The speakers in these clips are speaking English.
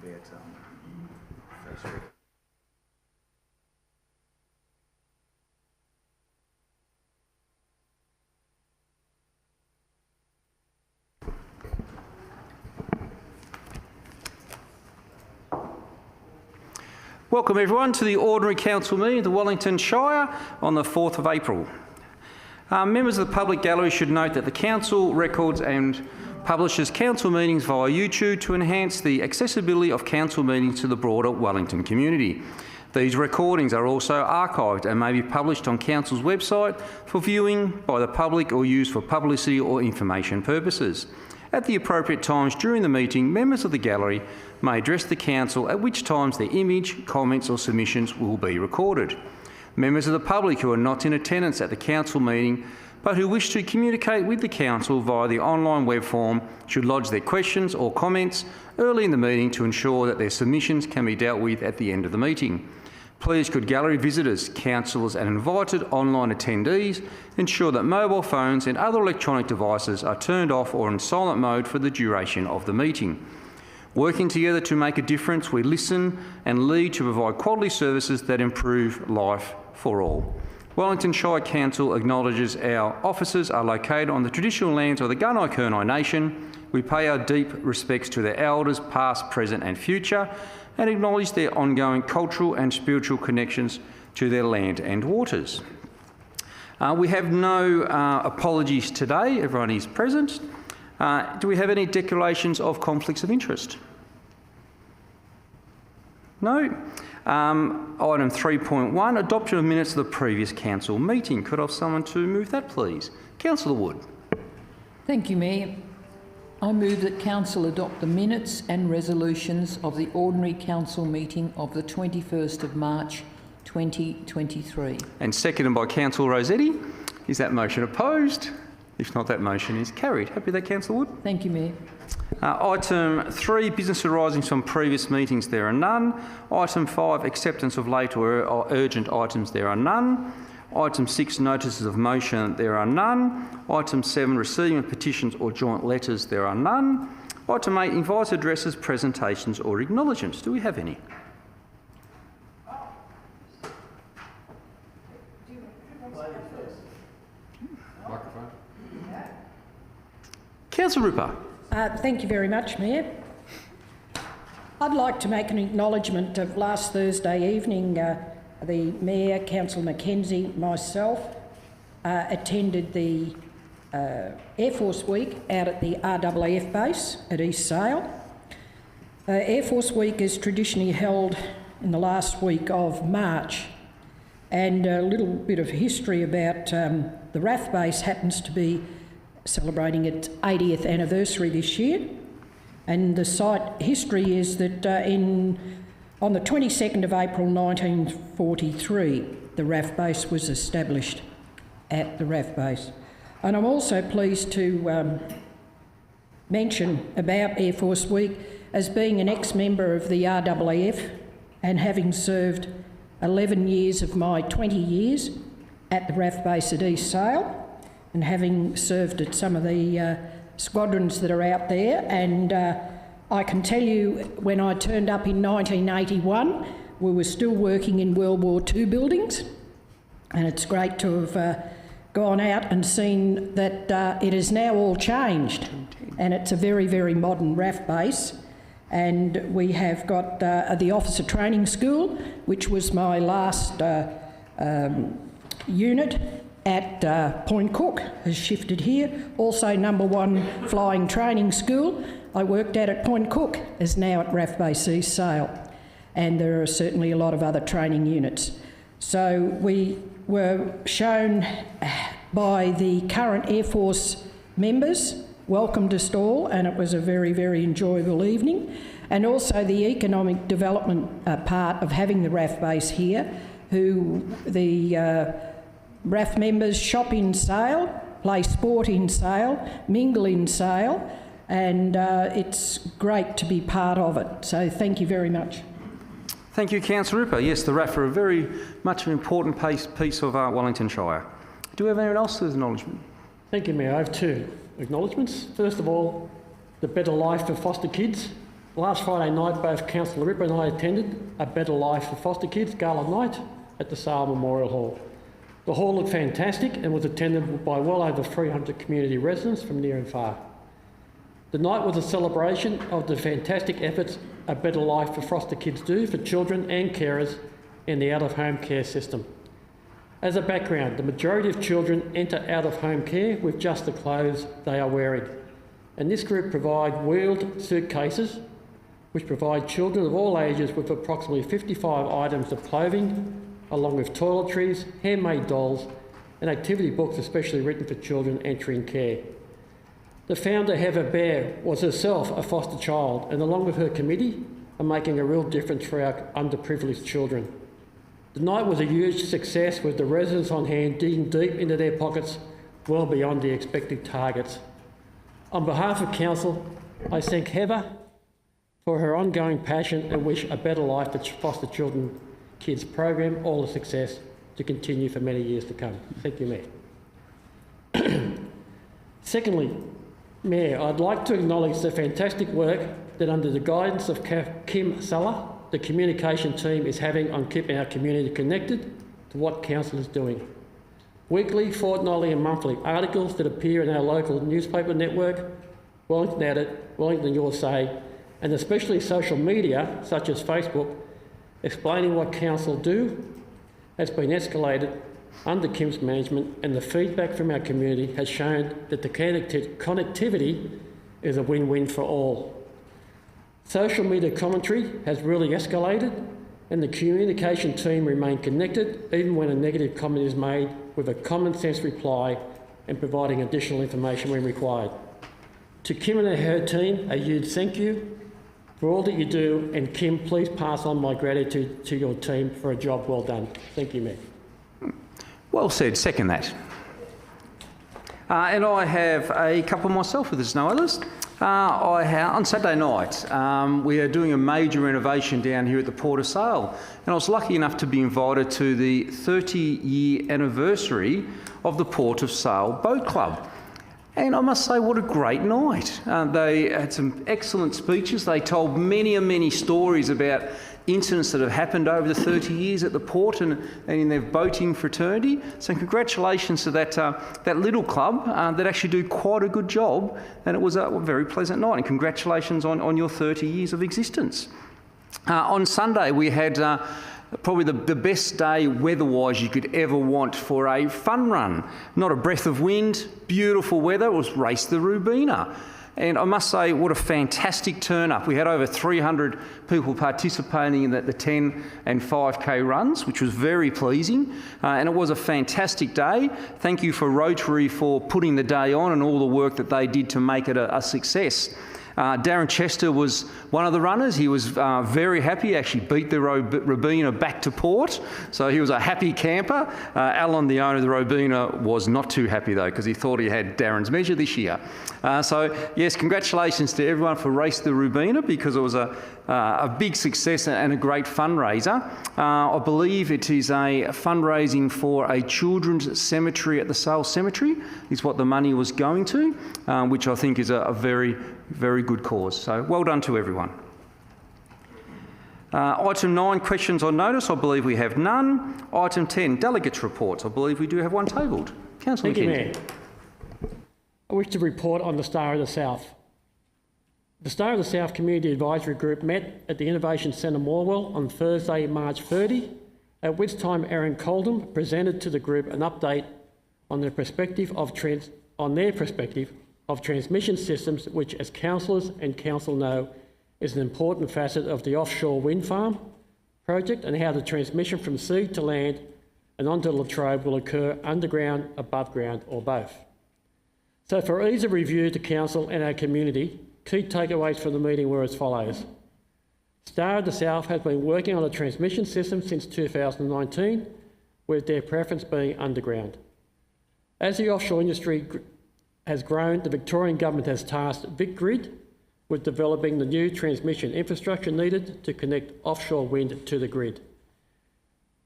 face reading. Welcome everyone to the Ordinary Council meeting of the Wellington Shire on the 4th of April. Members of the public gallery should note that the Council records and publishes Council meetings via YouTube to enhance the accessibility of Council meetings to the broader Wellington community. These recordings are also archived and may be published on Council's website for viewing by the public or used for publicity or information purposes. At the appropriate times during the meeting, members of the gallery may address the Council, at which times their image, comments or submissions will be recorded. Members of the public who are not in attendance at the Council meeting but who wish to communicate with the Council via the online web form should lodge their questions or comments early in the meeting to ensure that their submissions can be dealt with at the end of the meeting. Please could gallery visitors, councillors and invited online attendees ensure that mobile phones and other electronic devices are turned off or in silent mode for the duration of the meeting. Working together to make a difference, we listen and lead to provide quality services that improve life for all. Wellington Shire Council acknowledges our offices are located on the traditional lands of the Gunai-Kurnai Nation. We pay our deep respects to their elders, past, present and future, and acknowledge their ongoing cultural and spiritual connections to their land and waters. We have no apologies today. Everyone is present. Do we have any declarations of conflicts of interest? No. Item 3.1, adoption of minutes of the previous Council meeting. Could I have someone to move that, please? Councillor Wood. Thank you, Mayor. I move that Council adopt the minutes and resolutions of the Ordinary Council meeting of the 21st of March 2023. And seconded by Councillor Rossetti. Is that motion opposed? If not, that motion is carried. Happy with that, Councillor Wood? Thank you, Mayor. Item 3, business arising from previous meetings, there are none. Item 5, acceptance of late or urgent items, there are none. Item 6, notices of motion, there are none. Item 7, receiving of petitions or joint letters, there are none. Item 8, invited addresses, presentations or acknowledgements. Do we have any? Microphone. Councillor Ripper. Thank you very much, Mayor. I'd like to make an acknowledgement of last Thursday evening. The Mayor, Councillor Mackenzie, myself attended the Air Force Week out at the RAAF base at East Sale. Air Force Week is traditionally held in the last week of March, and a little bit of history about the RAAF base happens to be celebrating its 80th anniversary this year, and the site history is that on the 22nd of April 1943 the RAAF base was established at the RAAF base. And I'm also pleased to mention about Air Force Week as being an ex-member of the RAAF and having served 11 years of my 20 years at the RAAF base at East Sale, and having served at some of the squadrons that are out there. And I can tell you, when I turned up in 1981, we were still working in World War II buildings, and it's great to have gone out and seen that it has now all changed, and it's a very, very modern RAAF base. And we have got the Officer Training School, which was my last unit at Point Cook, has shifted here. Also, number 1 Flying Training School I worked at Point Cook is now at RAAF Base East Sale, and there are certainly a lot of other training units. So we were shown by the current Air Force members, welcomed us all, and it was a very, very enjoyable evening. And also the economic development part of having the RAAF base here, who the RAAF members shop in Sale, play sport in Sale, mingle in Sale, and it's great to be part of it. So thank you very much. Thank you, Councillor Ripper. Yes, the RAAF are a very much an important piece of Wellington Shire. Do we have anyone else with acknowledgement? Thank you, Mayor. I have 2 acknowledgements. First of all, the better life for foster kids Last Friday night, both Councillor Ripper and I attended A Better Life for Foster Kids Gala Night at the Sale Memorial Hall. The hall looked fantastic and was attended by well over 300 community residents from near and far. The night was a celebration of the fantastic efforts A Better Life for Foster Kids do for children and carers in the out-of-home care system. As a background, the majority of children enter out-of-home care with just the clothes they are wearing, and this group provide wheeled suitcases which provide children of all ages with approximately 55 items of clothing, along with toiletries, handmade dolls and activity books especially written for children entering care. The founder, Heather Bear, was herself a foster child and along with her committee are making a real difference for our underprivileged children. The night was a huge success with the residents on hand digging deep into their pockets well beyond the expected targets. On behalf of Council, I thank Heather for her ongoing passion and wish A Better Life for Foster Children Kids program all the success to continue for many years to come. Thank you, Mayor. Secondly, Mayor, I'd like to acknowledge the fantastic work that under the guidance of Kim Suller, the communication team is having on keeping our community connected to what Council is doing. Weekly, fortnightly and monthly articles that appear in our local newspaper network, Wellington Edit, Wellington USA, and especially social media such as Facebook, explaining what Council do has been escalated under Kim's management, and the feedback from our community has shown that the connectivity is a win-win for all. Social media commentary has really escalated and the communication team remain connected even when a negative comment is made with a common sense reply and providing additional information when required. To Kim and her team, a huge thank you for all that you do, and Kim, please pass on my gratitude to your team for a job well done. Thank you, Mayor. Well said, second that. And I have a couple myself if there's no others. On Saturday night, we are doing a major renovation down here at the Port of Sale, and I was lucky enough to be invited to the 30-year anniversary of the Port of Sale Boat Club. And I must say, what a great night. They had some excellent speeches. They told many stories about incidents that have happened over the 30 years at the port and in their boating fraternity. So congratulations to that little club that actually do quite a good job, and it was a very pleasant night, and congratulations on your 30 years of existence. On Sunday we had probably the best day weather-wise you could ever want for a fun run. Not a breath of wind, beautiful weather. It was Race the Rubina. And I must say, what a fantastic turn-up. We had over 300 people participating in the 10 and 5K runs, which was very pleasing. And it was a fantastic day. Thank you for Rotary for putting the day on and all the work that they did to make it a success. Darren Chester was one of the runners. He was very happy. He actually beat the Robina back to port, so he was a happy camper. Alan, the owner of the Robina, was not too happy though, because he thought he had Darren's measure this year. So yes, congratulations to everyone for Race the Rubina, because it was a big success and a great fundraiser. I believe it is a fundraising for a children's cemetery at the Sale Cemetery is what the money was going to, which I think is a very good cause. So well done to everyone. Item 9, questions on notice. I believe we have none. Item 10, delegates reports. I believe we do have one tabled. Councillor Thank you, McKenzie. Mayor. I wish to report on the Star of the South. The Star of the South Community Advisory Group met at the Innovation Centre Morwell on Thursday, March 30, at which time Aaron Coldham presented to the group an update on their perspective of transmission systems, which, as councillors and council know, is an important facet of the offshore wind farm project, and how the transmission from sea to land and onto Latrobe will occur underground, above ground, or both. So for ease of review to council and our community, key takeaways from the meeting were as follows. Star of the South has been working on a transmission system since 2019, with their preference being underground. As the offshore industry has grown, the Victorian Government has tasked VicGrid with developing the new transmission infrastructure needed to connect offshore wind to the grid.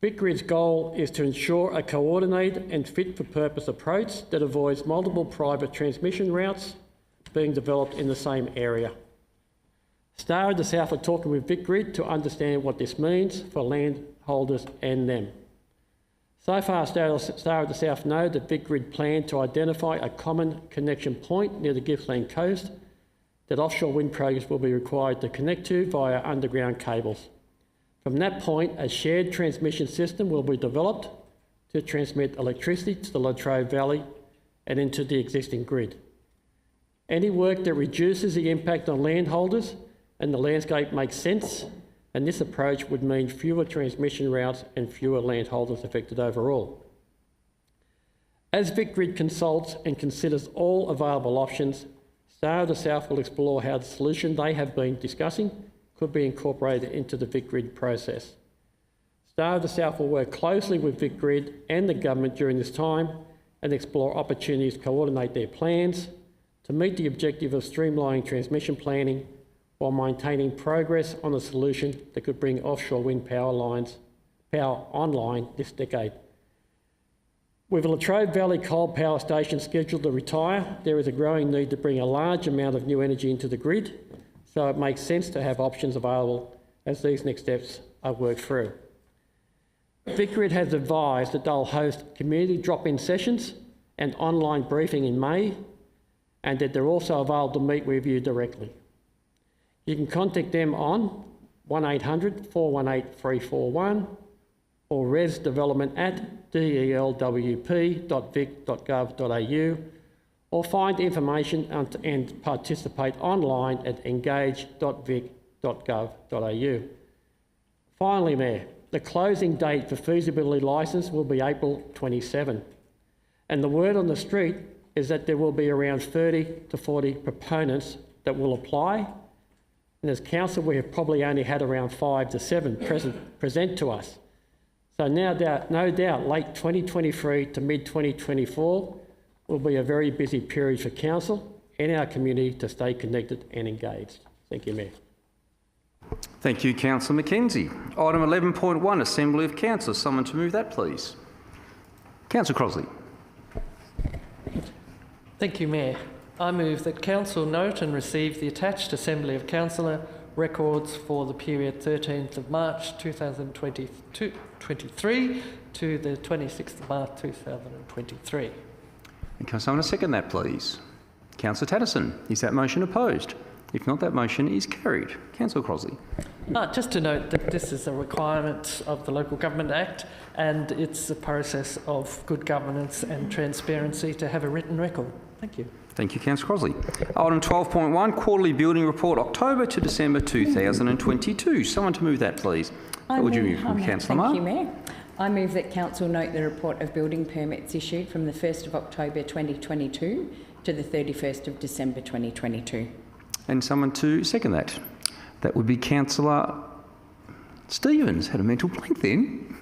VicGrid's goal is to ensure a coordinated and fit-for-purpose approach that avoids multiple private transmission routes being developed in the same area. Star of the South are talking with VicGrid to understand what this means for landholders and them. So far, Star of the South know that VicGrid plan to identify a common connection point near the Gippsland coast that offshore wind projects will be required to connect to via underground cables. From that point, a shared transmission system will be developed to transmit electricity to the Latrobe Valley and into the existing grid. Any work that reduces the impact on landholders and the landscape makes sense, and this approach would mean fewer transmission routes and fewer landholders affected overall. As VicGrid consults and considers all available options, Star of the South will explore how the solution they have been discussing could be incorporated into the VicGrid process. Star of the South will work closely with VicGrid and the government during this time and explore opportunities to coordinate their plans to meet the objective of streamlining transmission planning while maintaining progress on a solution that could bring offshore wind power online this decade. With the Latrobe Valley Coal Power Station scheduled to retire, there is a growing need to bring a large amount of new energy into the grid, so it makes sense to have options available as these next steps are worked through. VicGrid has advised that they'll host community drop-in sessions and online briefing in May, and that they're also available to meet with you directly. You can contact them on 1800 418 341 or resdevelopment@delwp.vic.gov.au, or find information and participate online at engage.vic.gov.au. Finally, Mayor, the closing date for feasibility licence will be April 27, and the word on the street is that there will be around 30 to 40 proponents that will apply, and as council we have probably only had around 5 to 7 present to us. So no doubt late 2023 to mid-2024 will be a very busy period for council and our community to stay connected and engaged. Thank you, Mayor. Thank you, Councillor Mackenzie. Item 11.1, Assembly of Councillors. Someone to move that, please. Councillor Crosley. Thank you, Mayor. I move that Council note and receive the attached Assembly of Councillor records for the period 13th of March 2023 to the 26th of March 2023. And can someone second that, please? Councillor Tatterson. Is that motion opposed? If not, that motion is carried. Councillor Crosley. Just to note that this is a requirement of the Local Government Act, and it's a process of good governance and transparency to have a written record. Thank you. Thank you, Councillor Crosley. Item 12.1, Quarterly Building Report, October to December 2022. Someone to move that, please. Would you move, Councillor Marr? Thank you, Mayor. I move that Council note the report of building permits issued from the 1st of October 2022 to the 31st of December 2022. And someone to second that. That would be Councillor Stevens. Had a mental blank then.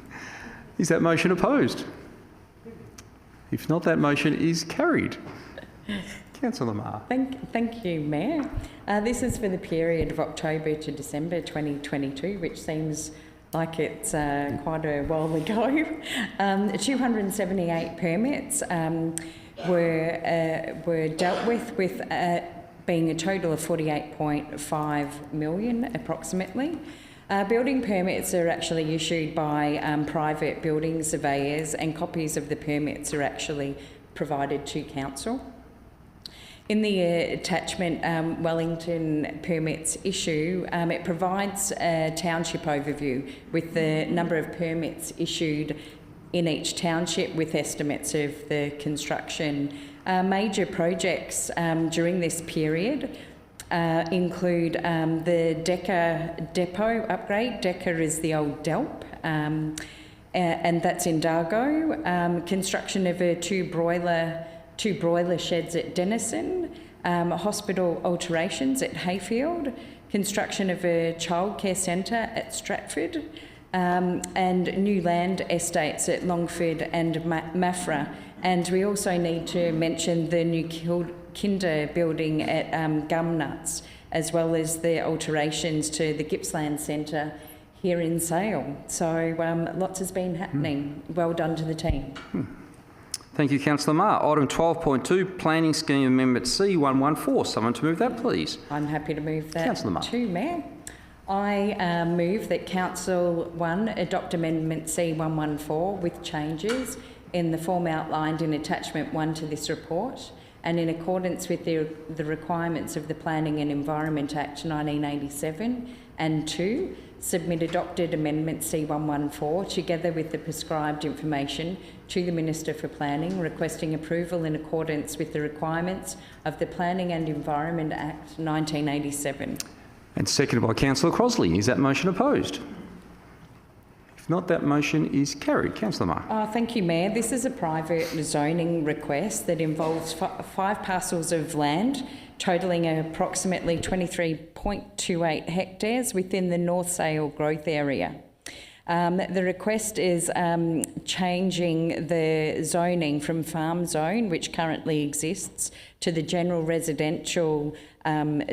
Is that motion opposed? If not, that motion is carried. Councillor Marr. Thank you, Mayor. This is for the period of October to December 2022, which seems like it's quite a while ago. 278 permits were dealt with being a total of 48.5 million approximately. Building permits are actually issued by private building surveyors, and copies of the permits are actually provided to council. In the attachment Wellington permits issue, it provides a township overview with the number of permits issued in each township with estimates of the construction. Major projects during this period include the Decker depot upgrade. Decker is the old DELP, and that's in Dargo. Construction of two broiler sheds at Denison. Hospital alterations at Hayfield. Construction of a childcare centre at Stratford. And new land estates at Longford and Maffra. And we also need to mention the new kinder building at Gumnuts, as well as the alterations to the Gippsland Centre here in Sale. So lots has been happening. Well done to the team. Thank you, Councillor Marr. Item 12.2, Planning Scheme Amendment C114. Someone to move that, please. I'm happy to move that Councillor Marr. too, Mayor. I move that Council 1 adopt Amendment C114 with changes in the form outlined in Attachment 1 to this report and in accordance with the requirements of the Planning and Environment Act 1987, and 2, submit adopted Amendment C114 together with the prescribed information to the Minister for Planning, requesting approval in accordance with the requirements of the Planning and Environment Act 1987. And seconded by Councillor Crosley. Is that motion opposed? If not, that motion is carried. Councillor Marr. Thank you, Mayor. This is a private zoning request that involves 5 parcels of land totalling approximately 23.28 hectares within the North Sale growth area. The request is changing the zoning from farm zone, which currently exists, to the general residential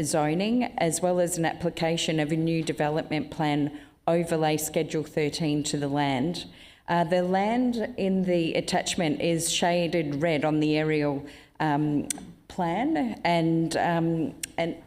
zoning, as well as an application of a new development plan overlay Schedule 13 to the land. The land in the attachment is shaded red on the aerial plan, and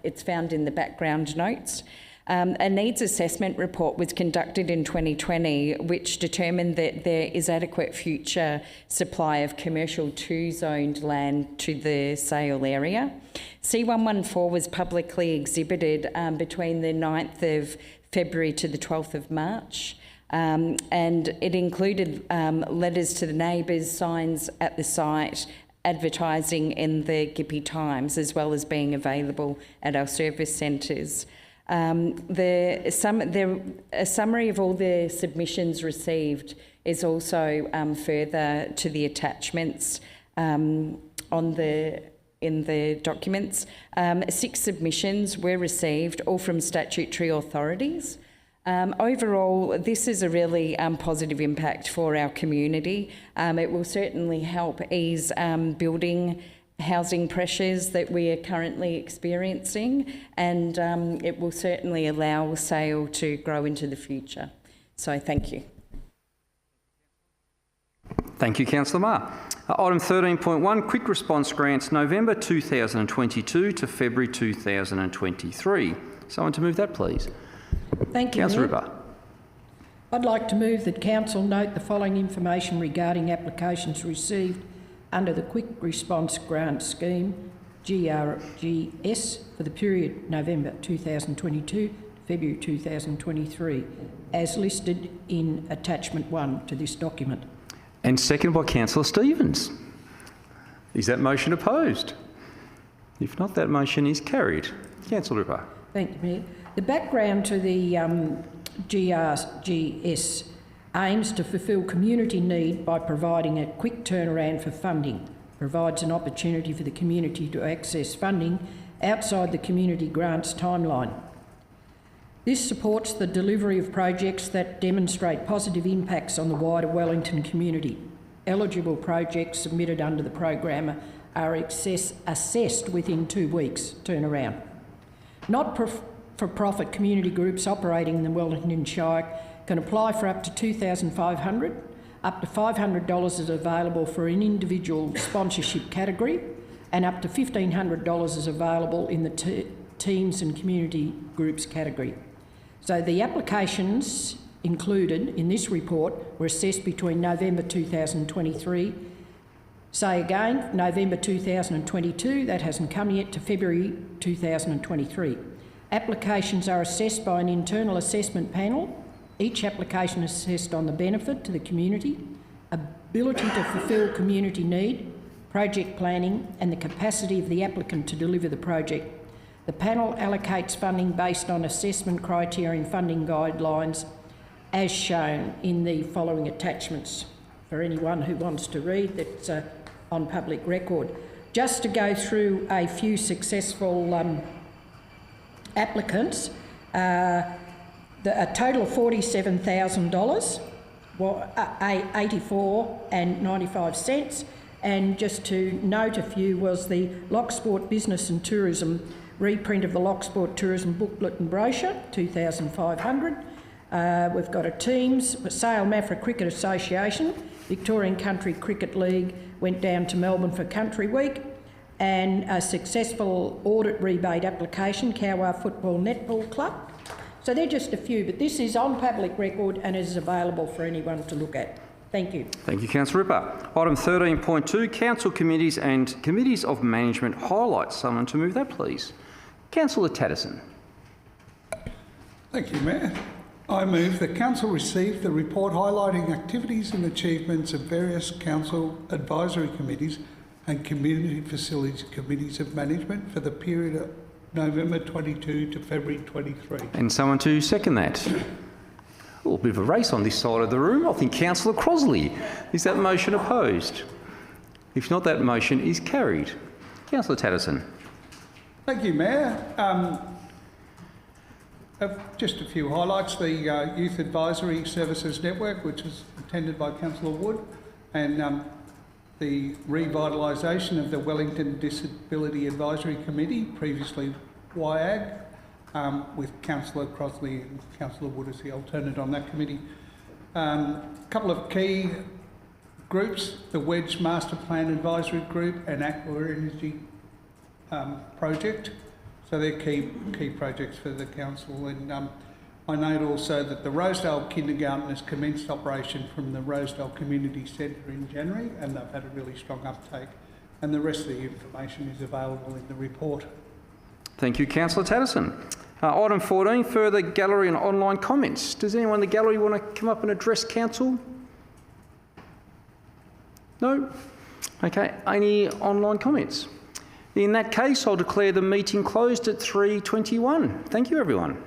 it's found in the background notes. A needs assessment report was conducted in 2020, which determined that there is adequate future supply of commercial 2-zoned land to the Sale area. C114 was publicly exhibited between the 9th of February to the 12th of March. And it included letters to the neighbours, signs at the site, advertising in the Gippy Times, as well as being available at our service centres. A summary of all the submissions received is also further to the attachments in the documents. 6 submissions were received, all from statutory authorities. Overall, this is a really positive impact for our community. It will certainly help ease building housing pressures that we are currently experiencing, and it will certainly allow Sale to grow into the future. So thank you. Thank you, Councillor Marr. Item 13.1, Quick Response Grants, November 2022 to February 2023. Someone to move that, please. Thank you, Councillor Mayor. Ripper. I'd like to move that Council note the following information regarding applications received under the Quick Response Grant Scheme, GRGS, for the period November 2022 to February 2023, as listed in Attachment 1 to this document. And seconded by Councillor Stevens. Is that motion opposed? If not, that motion is carried. Councillor Ripper. Thank you, Mayor. The background to the GRGS aims to fulfil community need by providing a quick turnaround for funding, provides an opportunity for the community to access funding outside the community grants timeline. This supports the delivery of projects that demonstrate positive impacts on the wider Wellington community. Eligible projects submitted under the program are assessed within 2 weeks turnaround. Not-for-profit community groups operating in the Wellington Shire can apply for up to $2,500. Up to $500 is available for an individual sponsorship category, and up to $1,500 is available in the teams and community groups category. So the applications included in this report were assessed between November 2023, say again, November 2022, that hasn't come yet, to February 2023. Applications are assessed by an internal assessment panel. Each application is assessed on the benefit to the community, ability to fulfil community need, project planning, and the capacity of the applicant to deliver the project. The panel allocates funding based on assessment criteria and funding guidelines as shown in the following attachments for anyone who wants to read, that's on public record. Just to go through a few successful applicants, a total of $47,000, $84.95, and just to note a few was the Locksport Business and Tourism reprint of the Locksport Tourism booklet and brochure, $2,500. We've got a Teams, Sale Mafra Cricket Association, Victorian Country Cricket League went down to Melbourne for Country Week, and a successful audit rebate application, Cowar Football Netball Club. So they're just a few, but this is on public record and is available for anyone to look at. Thank you. Thank you, Councillor Ripper. Item 13.2, Council Committees and Committees of Management highlights. Someone to move that, please. Councillor Tatterson. Thank you, Mayor. I move that Council receive the report highlighting activities and achievements of various Council advisory committees and Community Facilities Committees of Management for the period of November 22 to February 23. And someone to second that. Oh, a bit of a race on this side of the room. I think Councillor Crosley. Is that motion opposed? If not, that motion is carried. Councillor Tatterson. Thank you, Mayor. Just a few highlights. The Youth Advisory Services Network, which is attended by Councillor Wood, and the revitalisation of the Wellington Disability Advisory Committee, previously WIAG, with Councillor Crosley and Councillor Wood as the alternate on that committee. A couple of key groups, the Wedge Master Plan Advisory Group and Aqua Energy Project. So they're key projects for the council. And I note also that the Rosedale Kindergarten has commenced operation from the Rosedale Community Centre in January, and they've had a really strong uptake. And the rest of the information is available in the report. Thank you, Councillor Tatterson. Item 14, further gallery and online comments. Does anyone in the gallery want to come up and address council? No? Okay, any online comments? In that case, I'll declare the meeting closed at 3:21. Thank you, everyone.